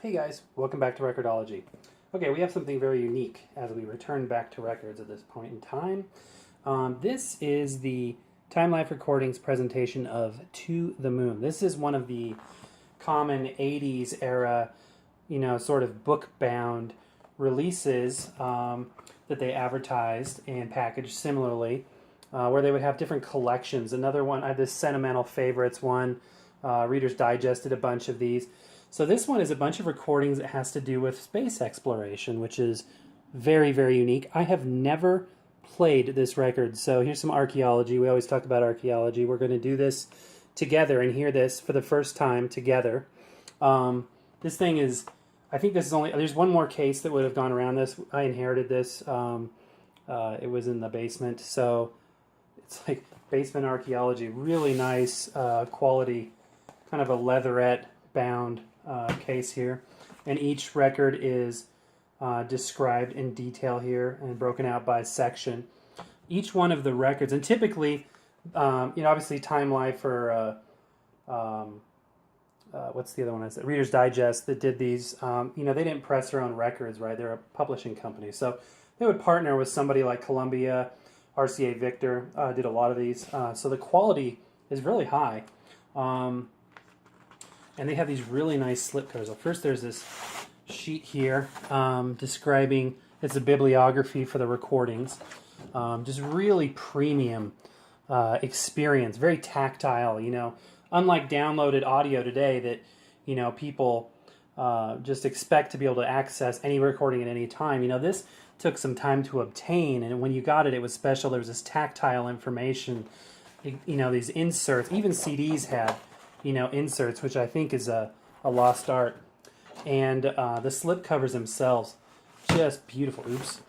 Hey guys, welcome back to Record-ology. Okay, we have something very unique as we return back to records at this point in time. This is the Time Life Recordings presentation of To the Moon. This is one of the common 80s era, sort of book-bound releases that they advertised and packaged similarly, where they would have different collections. Another one, I have this Sentimental Favorites one. Reader's Digest did a bunch of these. So this one is a bunch of recordings that has to do with space exploration, which is very, very unique. I have never played this record, so here's some archaeology. We always talk about archaeology. We're going to do this together and hear this for the first time together. This thing is, I think this is only, there's one more case that would have gone around this. I inherited this. It was in the basement, so it's like basement archaeology. Really nice quality, kind of a leatherette bound case here, and each record is described in detail here and broken out by section. Each one of the records, and typically, obviously Time Life or what's the other one? Is it Reader's Digest that did these? They didn't press their own records, right? They're a publishing company, so they would partner with somebody like Columbia. RCA Victor did a lot of these, so the quality is really high. And they have these really nice slipcovers. Well, first there's this sheet here describing, it's a bibliography for the recordings. Just really premium experience, very tactile, Unlike downloaded audio today that, people just expect to be able to access any recording at any time. This took some time to obtain, and when you got it, it was special. There was this tactile information, these inserts. Even CDs had inserts, which I think is a lost art. And the slip covers themselves, just beautiful. Oops,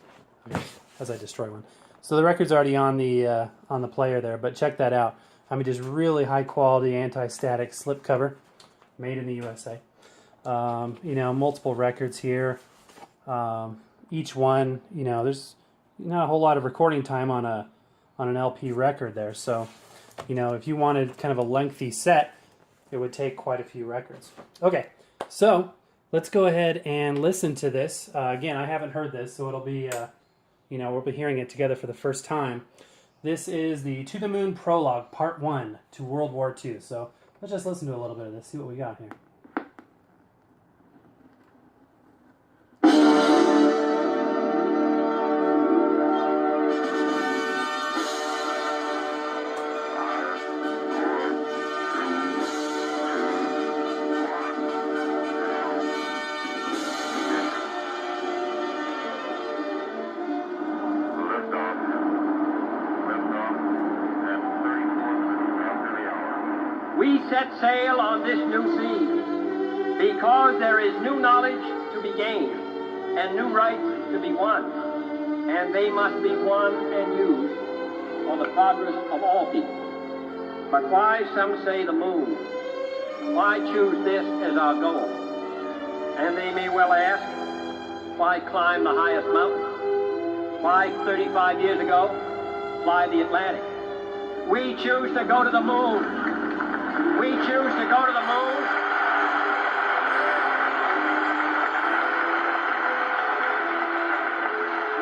as I destroy one. So the record's already on the player there, but check that out. I mean, just really high quality anti-static slip cover, made in the USA. Multiple records here. Each one, there's not a whole lot of recording time on an LP record there. So, if you wanted kind of a lengthy set, it would take quite a few records. Okay, so let's go ahead and listen to this. Again, I haven't heard this, so it'll be, we'll be hearing it together for the first time. This is the To the Moon Prologue, Part 1 to World War II. So let's just listen to a little bit of this, see what we got here. We set sail on this new sea because there is new knowledge to be gained and new rights to be won, and they must be won and used for the progress of all people. But why, some say, the moon? Why choose this as our goal? And they may well ask, why climb the highest mountain? Why, 35 years ago, fly the Atlantic? We choose to go to the moon. We choose to go to the moon.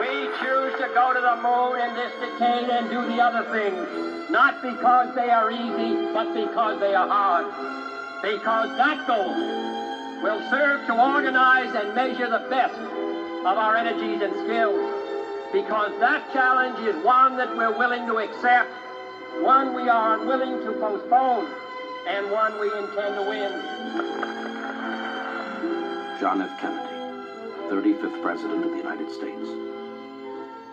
We choose to go to the moon in this decade and do the other things, not because they are easy, but because they are hard. Because that goal will serve to organize and measure the best of our energies and skills. Because that challenge is one that we're willing to accept, one we are unwilling to postpone, and one we intend to win. John F. Kennedy, 35th President of the United States.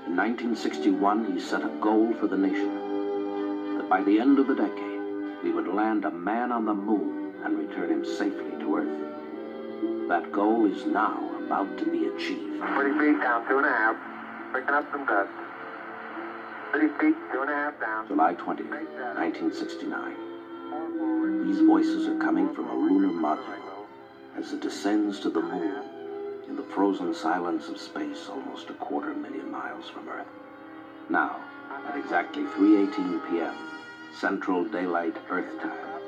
In 1961, he set a goal for the nation, that by the end of the decade, we would land a man on the moon and return him safely to Earth. That goal is now about to be achieved. 30 feet down, 2.5. Picking up some dust. 30 feet, 2.5 down. July 20th, 1969. These voices are coming from a lunar module as it descends to the moon in the frozen silence of space almost 250,000 miles from Earth. Now, at exactly 3:18 p.m., Central Daylight Earth Time,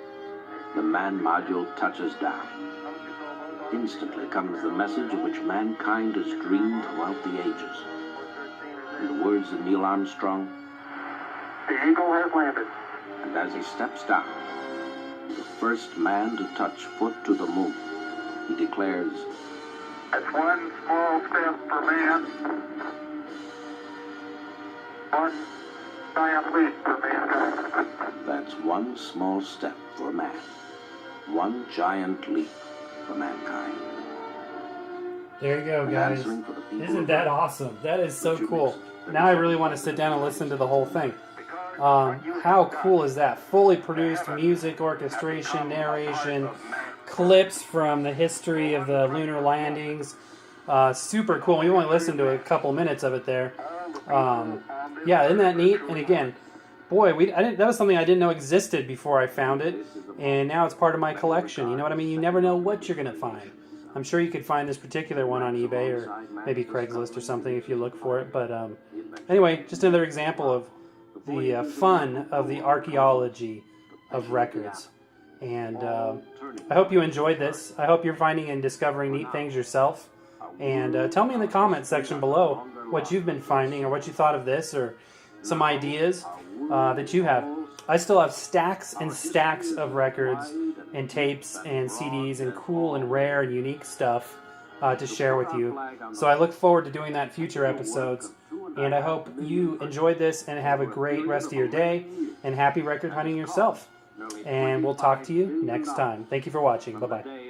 the manned module touches down. instantly comes the message of which mankind has dreamed throughout the ages. In the words of Neil Armstrong, The Eagle has landed. and as he steps down, the first man to touch foot to the moon, he declares, That's one small step for man, one giant leap for mankind. that's one small step for man, one giant leap for mankind. There you go, And guys. answering for the people Isn't of that Earth, awesome? That is so Richard cool. Nixon, Now I really want to sit down and listen to the whole thing. How cool is that? Fully produced music, orchestration, narration, clips from the history of the lunar landings. Super cool. We only listened to a couple minutes of it there. Yeah, isn't that neat? And again, boy, that was something I didn't know existed before I found it, and now it's part of my collection. You know what I mean? You never know what you're going to find. I'm sure you could find this particular one on eBay or maybe Craigslist or something if you look for it. But anyway, just another example of the fun of the archaeology of records. And I hope you enjoyed this. I hope you're finding and discovering neat things yourself. And tell me in the comments section below what you've been finding or what you thought of this or some ideas that you have. I still have stacks and stacks of records and tapes and CDs and cool and rare and unique stuff to share with you. So I look forward to doing that in future episodes. And I hope you enjoyed this and have a great rest of your day. And happy record hunting yourself. And we'll talk to you next time. Thank you for watching. Bye-bye.